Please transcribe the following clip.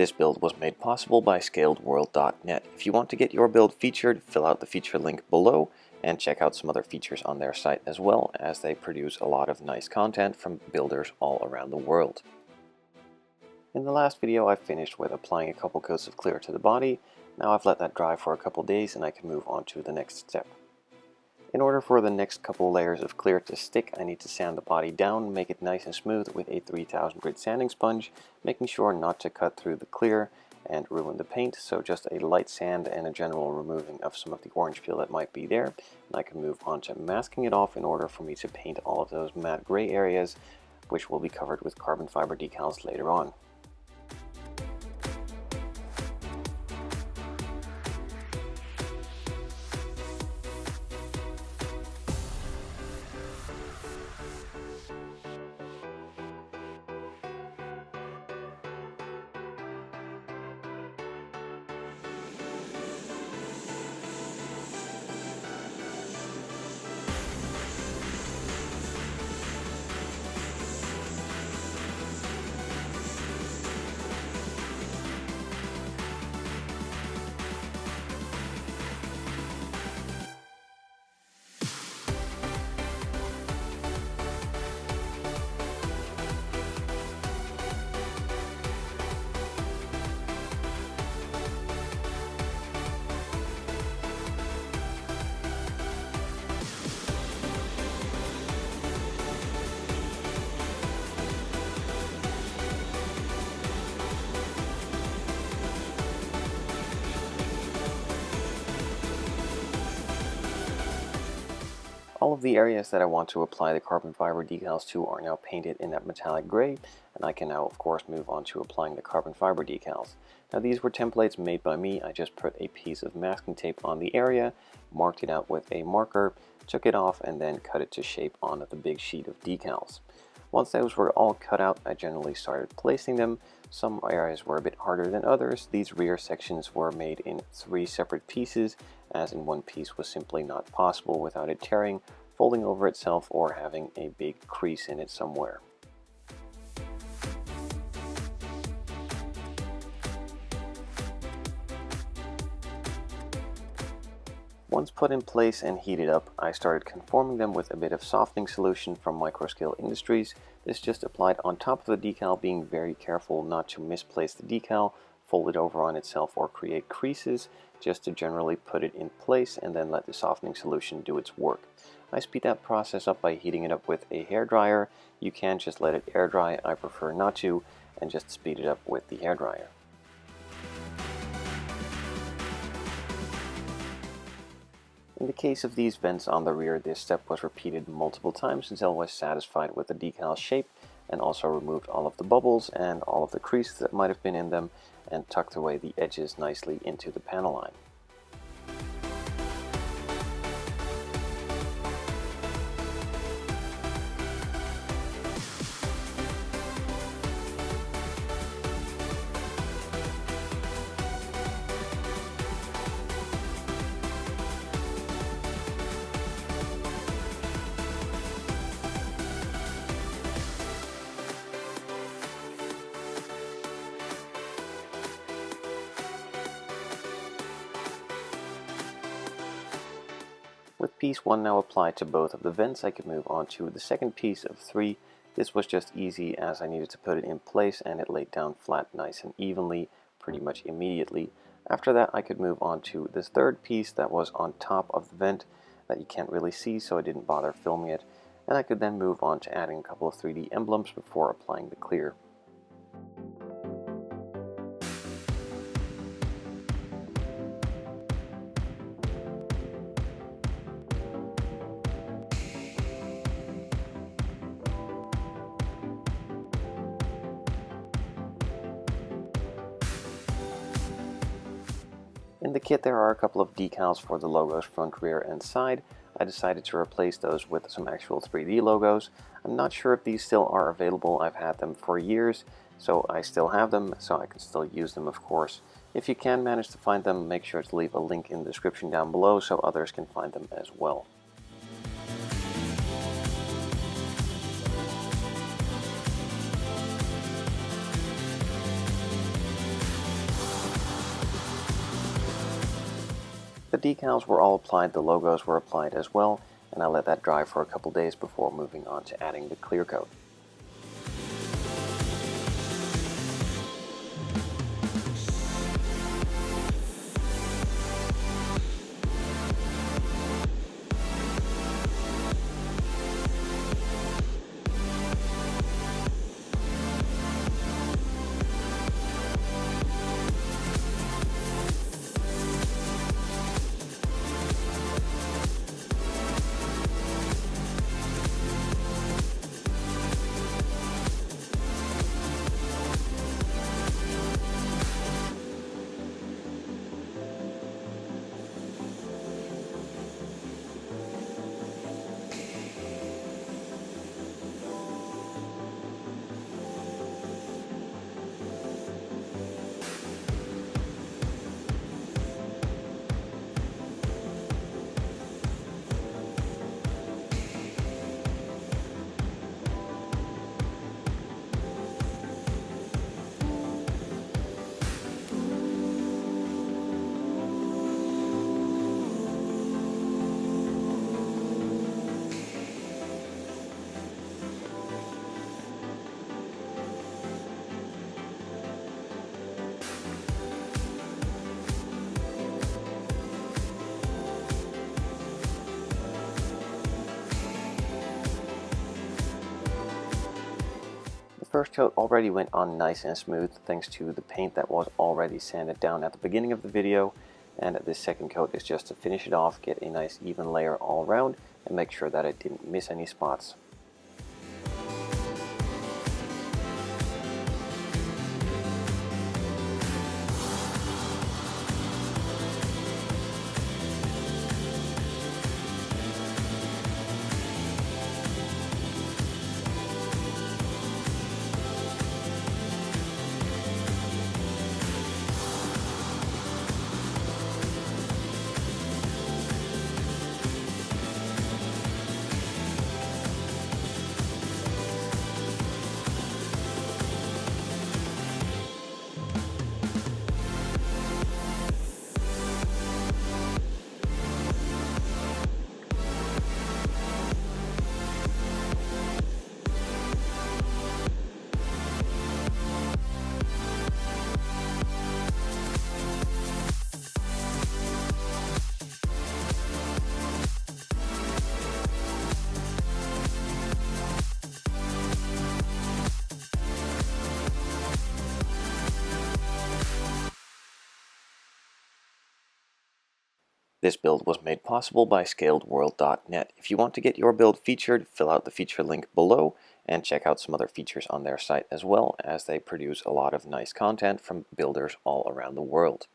This build was made possible by scaledworld.net. If you want to get your build featured, fill out the feature link below and check out some other features on their site as well, as they produce a lot of nice content from builders all around the world. In the last video I finished with applying a couple coats of clear to the body. Now I've let that dry for a couple days and I can move on to the next step. In order for the next couple layers of clear to stick, I need to sand the body down, make it nice and smooth with a 3000 grit sanding sponge, making sure not to cut through the clear and ruin the paint, so just a light sand and a general removing of some of the orange peel that might be there. And I can move on to masking it off in order for me to paint all of those matte gray areas, which will be covered with carbon fiber decals later on. All of the areas that I want to apply the carbon fiber decals to are now painted in that metallic gray, and I can now of course move on to applying the carbon fiber decals. Now these were templates made by me. I just put a piece of masking tape on the area, marked it out with a marker, took it off, and then cut it to shape onto the big sheet of decals. Once those were all cut out, I generally started placing them. Some areas were a bit harder than others. These rear sections were made in 3 separate pieces, as in one piece was simply not possible without it tearing, folding over itself, or having a big crease in it somewhere. Once put in place and heated up, I started conforming them with a bit of softening solution from Microscale Industries. This just applied on top of the decal, being very careful not to misplace the decal, fold it over on itself, or create creases, just to generally put it in place and then let the softening solution do its work. I speed that process up by heating it up with a hairdryer. You can just let it air dry, I prefer not to, and just speed it up with the hairdryer. In the case of these vents on the rear, this step was repeated multiple times until I was satisfied with the decal shape, and also removed all of the bubbles and all of the creases that might have been in them, and tucked away the edges nicely into the panel line. With piece 1 now applied to both of the vents, I could move on to the second piece of 3. This was just easy as I needed to put it in place and it laid down flat nice and evenly pretty much immediately. After that I could move on to this third piece that was on top of the vent that you can't really see, so I didn't bother filming it, and I could then move on to adding a couple of 3D emblems before applying the clear. In the kit there are a couple of decals for the logos front, rear, and side. I decided to replace those with some actual 3D logos. I'm not sure if these still are available. I've had them for years, so I still have them, so I can still use them, of course. If you can manage to find them, make sure to leave a link in the description down below so others can find them as well. The decals were all applied, the logos were applied as well, and I let that dry for a couple days before moving on to adding the clear coat. The first coat already went on nice and smooth thanks to the paint that was already sanded down at the beginning of the video, and this second coat is just to finish it off, get a nice even layer all around, and make sure that it didn't miss any spots. This build was made possible by scaledworld.net. If you want to get your build featured, fill out the feature link below and check out some other features on their site as well, as they produce a lot of nice content from builders all around the world.